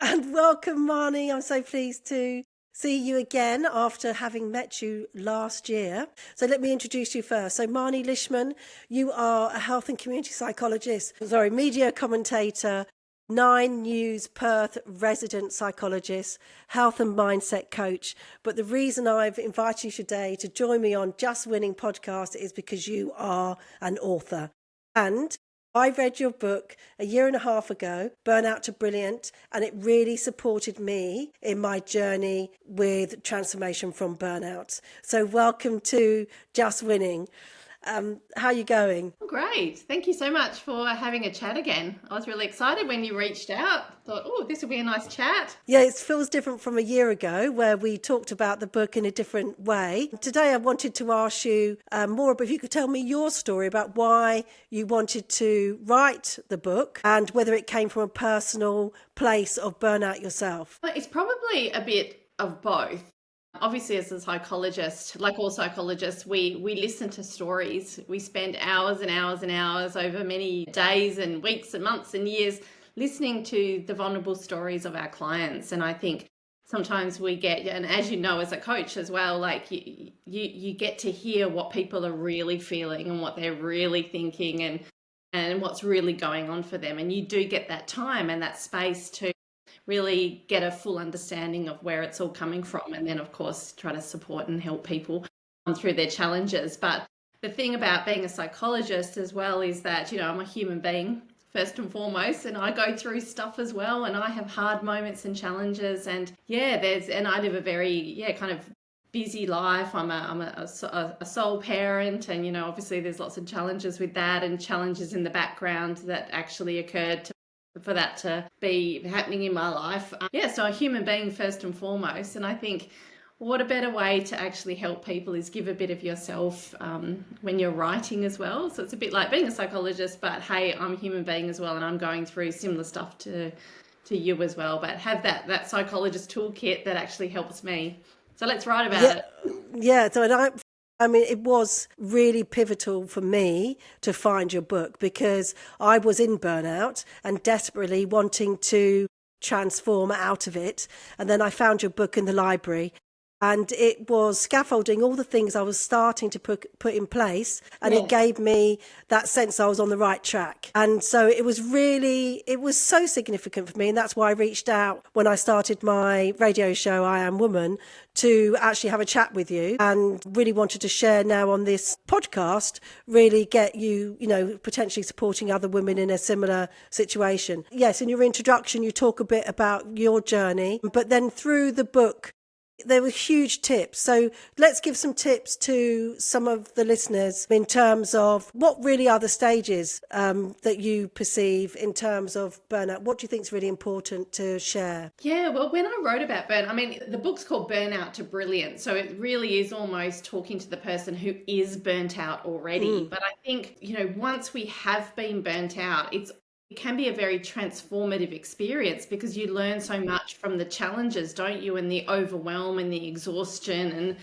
And welcome, Marnie. I'm so pleased to see you again after having met you last year. So let me introduce you first. So Marnie Lishman, you are a health and community psychologist, media commentator, Nine News Perth resident psychologist, health and mindset coach. But the reason I've invited you today to join me on Just Winning podcast is because you are an author. And I read your book a year and a half ago, Burnout to Brilliant, and it really supported me in my journey with transformation from burnout. So welcome to Just Winning. How are you going? Great. Thank you so much for having a chat again. I was really excited when you reached out. Thought, oh, this will be a nice chat. Yeah, it feels different from a year ago where we talked about the book in a different way. Today I wanted to ask you more, but if you could tell me your story about why you wanted to write the book and whether it came from a personal place of burnout yourself. It's probably a bit of both. Obviously, as a psychologist, like all psychologists, we listen to stories. We spend hours and hours and hours over many days and weeks and months and years listening to the vulnerable stories of our clients. And I think sometimes we get, and as you know, as a coach as well, like you get to hear what people are really feeling and what they're really thinking and what's really going on for them. And you do get that time and that space to really get a full understanding of where it's all coming from, and then of course try to support and help people through their challenges. But the thing about being a psychologist as well is that, I'm a human being first and foremost, and I go through stuff as well, and I have hard moments and challenges, and I live a very kind of busy life. I'm a sole parent, and obviously there's lots of challenges with that and challenges in the background that actually occurred for that to be happening in my life. So a human being first and foremost. And I think what a better way to actually help people is give a bit of yourself when you're writing as well. So it's a bit like being a psychologist, but hey, I'm a human being as well, and I'm going through similar stuff to you as well, but have that psychologist toolkit that actually helps me. So let's write about it. Yeah, so it was really pivotal for me to find your book because I was in burnout and desperately wanting to transform out of it. And then I found your book in the library, and it was scaffolding all the things I was starting to put in place. And It gave me that sense I was on the right track. And so it was so significant for me. And that's why I reached out when I started my radio show, I Am Woman, to actually have a chat with you, and really wanted to share now on this podcast, really get you, potentially supporting other women in a similar situation. Yes, in your introduction, you talk a bit about your journey, but then through the book, there were huge tips. So let's give some tips to some of the listeners in terms of what really are the stages that you perceive in terms of burnout. What do you think is really important to share? Yeah, well, when I wrote about burnout, the book's called Burnout to Brilliant. So it really is almost talking to the person who is burnt out already. But I think, once we have been burnt out, it can be a very transformative experience because you learn so much from the challenges, don't you? And the overwhelm and the exhaustion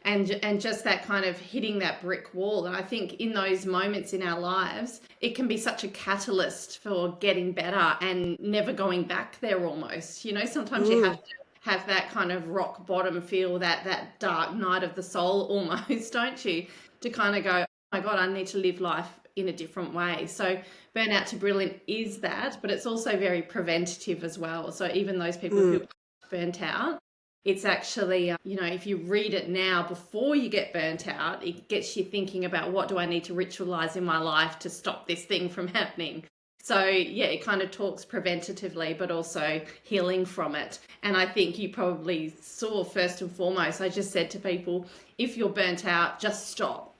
and just that kind of hitting that brick wall. And I think in those moments in our lives, it can be such a catalyst for getting better and never going back there almost. Sometimes you have to have that kind of rock bottom feel, that dark night of the soul almost, don't you? To kind of go, oh my God, I need to live life in a different way. So Burnout to Brilliant is that, but it's also very preventative as well. So even those people who are burnt out, it's actually, if you read it now before you get burnt out, it gets you thinking about what do I need to ritualize in my life to stop this thing from happening. So it kind of talks preventatively, but also healing from it. And I think you probably saw first and foremost, I just said to people, if you're burnt out, just stop.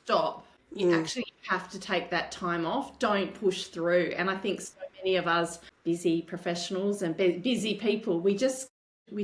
Stop. You actually have to take that time off. Don't push through. And I think so many of us busy professionals and busy people, we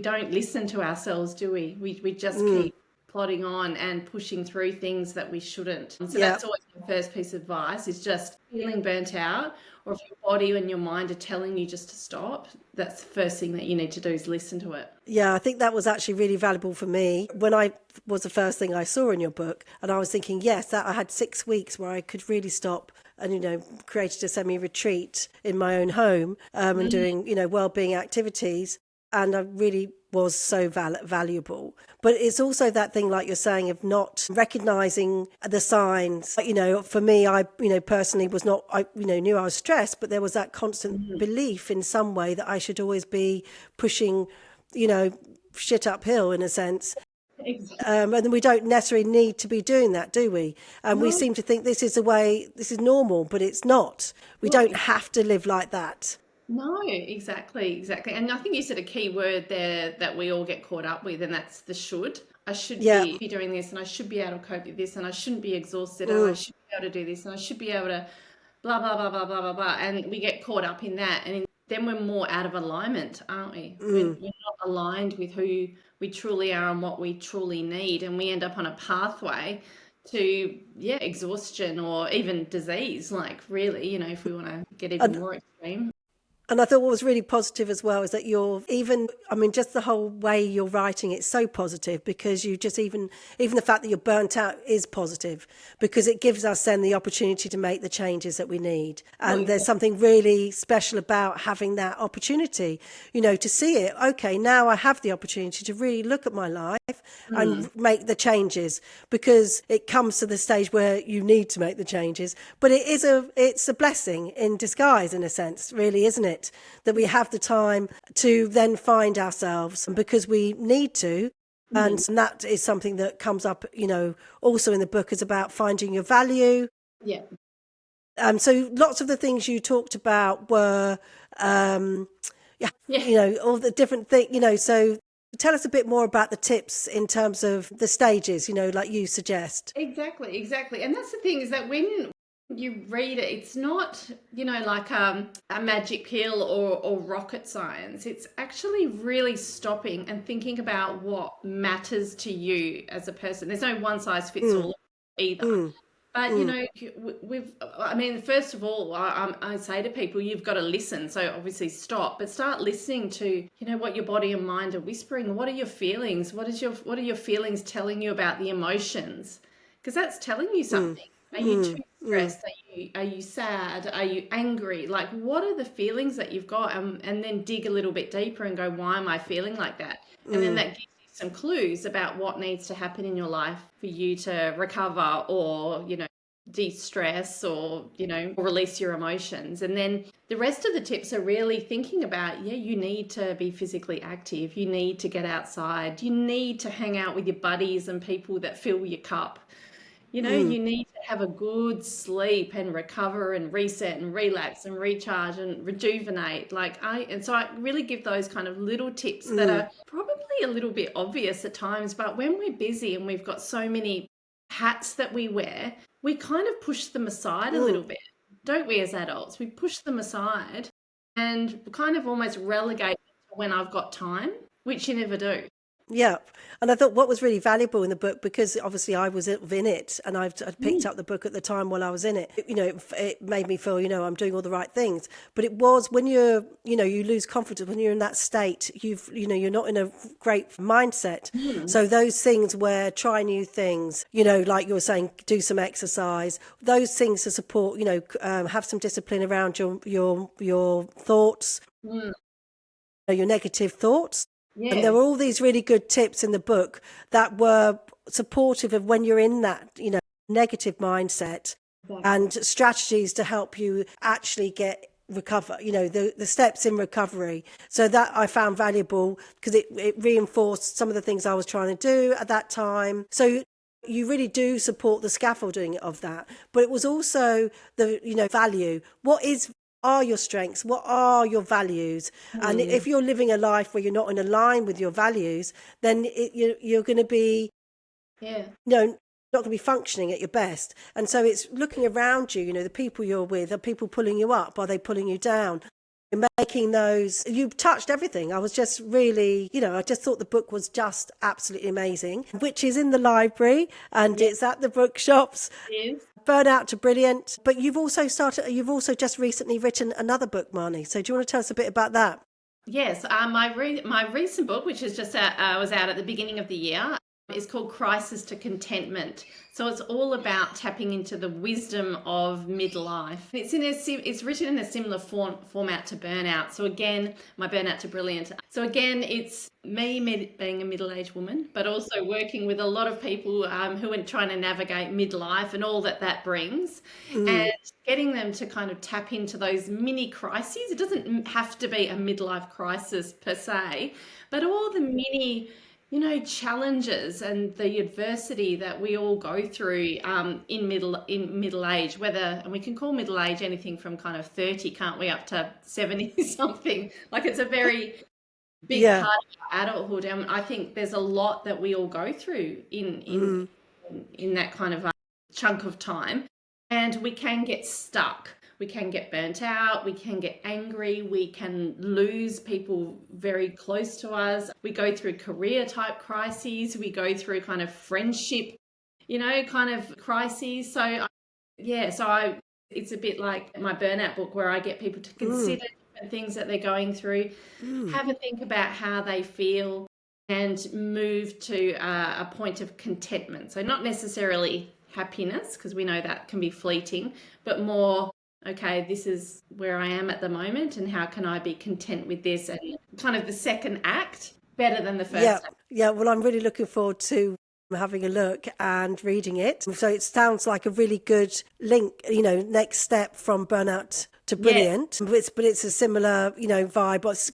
don't listen to ourselves, do we? We just keep plodding on and pushing through things that we shouldn't. So that's always my first piece of advice, is just feeling burnt out, or if your body and your mind are telling you just to stop, that's the first thing that you need to do is listen to it. Yeah, I think that was actually really valuable for me when I was the first thing I saw in your book. And I was thinking, yes, that I had 6 weeks where I could really stop and, created a semi-retreat in my own home, and doing, well-being activities. And I really was so valuable. But it's also that thing, like you're saying, of not recognizing the signs. For me, I, personally was not, I, knew I was stressed, but there was that constant belief in some way that I should always be pushing, shit uphill in a sense. Exactly. And we don't necessarily need to be doing that, do we? And we seem to think this is the way, this is normal, but it's not. We don't have to live like that. No, exactly. And I think you said a key word there that we all get caught up with, and that's the should. I should be doing this, and I should be able to cope with this, and I shouldn't be exhausted, and I should be able to do this, and I should be able to blah, blah, blah, blah, blah, blah, blah. And we get caught up in that. And then we're more out of alignment, aren't we? We're not aligned with who we truly are and what we truly need. And we end up on a pathway to, exhaustion or even disease, like really, if we want to get even more extreme. And I thought what was really positive as well is that just the whole way you're writing, it's so positive, because you just even the fact that you're burnt out is positive, because it gives us then the opportunity to make the changes that we need. And there's something really special about having that opportunity, to see it. Okay, now I have the opportunity to really look at my life and make the changes, because it comes to the stage where you need to make the changes. But it's a blessing in disguise, in a sense, really, isn't it? That we have the time to then find ourselves, because we need to. And that is something that comes up, also in the book, is about finding your value. Yeah. So lots of the things you talked about were, all the different things, so tell us a bit more about the tips in terms of the stages, like you suggest. Exactly. And that's the thing, is that when you read it, it's not, like a magic pill or rocket science. It's actually really stopping and thinking about what matters to you as a person. There's no one size fits all either. But, first of all, I say to people, you've got to listen. So obviously stop, but start listening to, what your body and mind are whispering. What are your feelings? What are your feelings telling you about the emotions? Because that's telling you something. Are you too stressed? Are you sad? Are you angry? Like, what are the feelings that you've got? And then dig a little bit deeper and go, why am I feeling like that? And then that gives you some clues about what needs to happen in your life for you to recover or, de-stress or, release your emotions. And then the rest of the tips are really thinking about, you need to be physically active. You need to get outside. You need to hang out with your buddies and people that fill your cup. You need to have a good sleep and recover and reset and relax and recharge and rejuvenate. So I really give those kind of little tips that are probably a little bit obvious at times, but when we're busy and we've got so many hats that we wear, we kind of push them aside a little bit, don't we, as adults? We push them aside and kind of almost relegate to when I've got time, which you never do. Yeah. And I thought what was really valuable in the book, because obviously I was in it and I'd picked up the book at the time while I was in it, it made me feel, I'm doing all the right things. But it was when you're, you lose confidence, when you're in that state, you're not in a great mindset. So those things where try new things, like you were saying, do some exercise, those things to support, have some discipline around your thoughts, your negative thoughts. Yeah. And there were all these really good tips in the book that were supportive of when you're in that, negative mindset, and strategies to help you actually recover, the steps in recovery. So that I found valuable, because it reinforced some of the things I was trying to do at that time. So you really do support the scaffolding of that. But it was also the, value. What are your strengths? What are your values? And if you're living a life where you're not in line with your values, then you're going to be, not going to be functioning at your best. And so it's looking around you, the people you're with, are people pulling you up? Are they pulling you down? Making those, you've touched everything. I was just really, I just thought the book was just absolutely amazing, which is in the library and it's at the bookshops. It is. Burnout to Brilliant. But you've also just recently written another book, Marnie. So do you want to tell us a bit about that? Yes, my recent book, which is just was out at the beginning of the year, It's called Crisis to Contentment. So it's all about tapping into the wisdom of midlife. It's written in a similar format to Burnout. So again, my Burnout to Brilliant. So again, it's me being a middle-aged woman, but also working with a lot of people who are trying to navigate midlife and all that that brings, and getting them to kind of tap into those mini crises. It doesn't have to be a midlife crisis per se, but all the mini challenges and the adversity that we all go through in middle age, and we can call middle age anything from kind of 30, can't we, up to 70 something. Like, it's a very big part of adulthood, and I think there's a lot that we all go through in that kind of chunk of time, and we can get stuck. We can get burnt out, we can get angry, we can lose people very close to us. We go through career type crises, we go through kind of friendship, kind of crises. So it's a bit like my Burnout book, where I get people to consider different things that they're going through, have a think about how they feel, and move to a point of contentment. So not necessarily happiness, because we know that can be fleeting, but more, okay, this is where I am at the moment, and how can I be content with this? And kind of the second act better than the first act. Yeah, well, I'm really looking forward to having a look and reading it. So it sounds like a really good link, next step from Burnout to Brilliant. Yes. But it's a similar, vibe.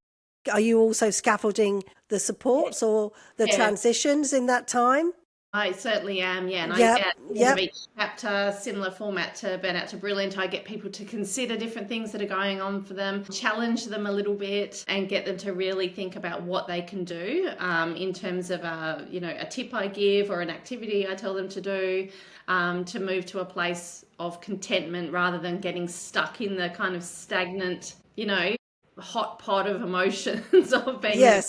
Are you also scaffolding the supports or the transitions in that time? I certainly am, and I get at the end of each chapter, similar format to Burnout to Brilliant. I get people to consider different things that are going on for them, challenge them a little bit, and get them to really think about what they can do in terms of a tip I give or an activity I tell them to do, to move to a place of contentment rather than getting stuck in the kind of stagnant, hot pot of emotions of being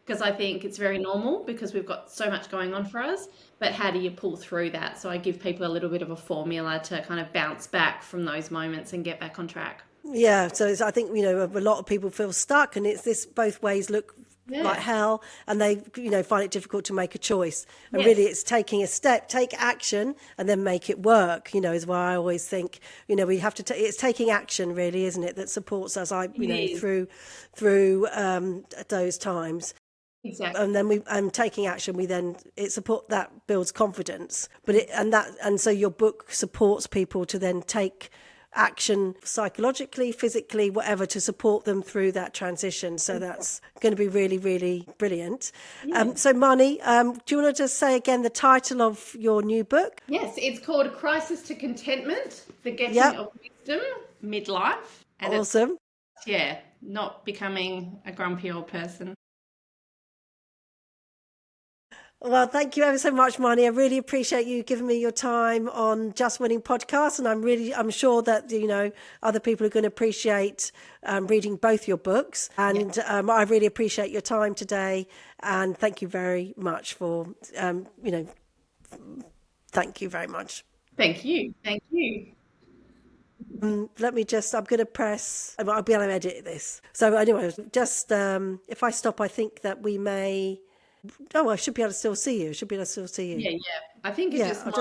because I think it's very normal, because we've got so much going on for us, but how do you pull through that? So I give people a little bit of a formula to kind of bounce back from those moments and get back on track. Yeah, so I think, a lot of people feel stuck, and it's this both ways look like hell, and they, find it difficult to make a choice. And really it's taking a step, take action, and then make it work, is why I always think, we have to, it's taking action really, isn't it, that supports us, through those times. Exactly. And then taking action, that builds confidence. And so your book supports people to then take action psychologically, physically, whatever, to support them through that transition. So that's going to be really, really brilliant. So Marnie, do you want to just say again the title of your new book? Yes, it's called Crisis to Contentment, The Getting of Wisdom, Midlife. And awesome. Not becoming a grumpy old person. Well, thank you ever so much, Marnie. I really appreciate you giving me your time on Just Winning podcast, and I'm sure that other people are going to appreciate reading both your books. And I really appreciate your time today, and thank you very much for thank you very much. Thank you. Let me I'm going to press. I'll be able to edit this. So anyway, just if I stop, I think that we may. Oh, I should be able to still see you. Yeah. I think it just might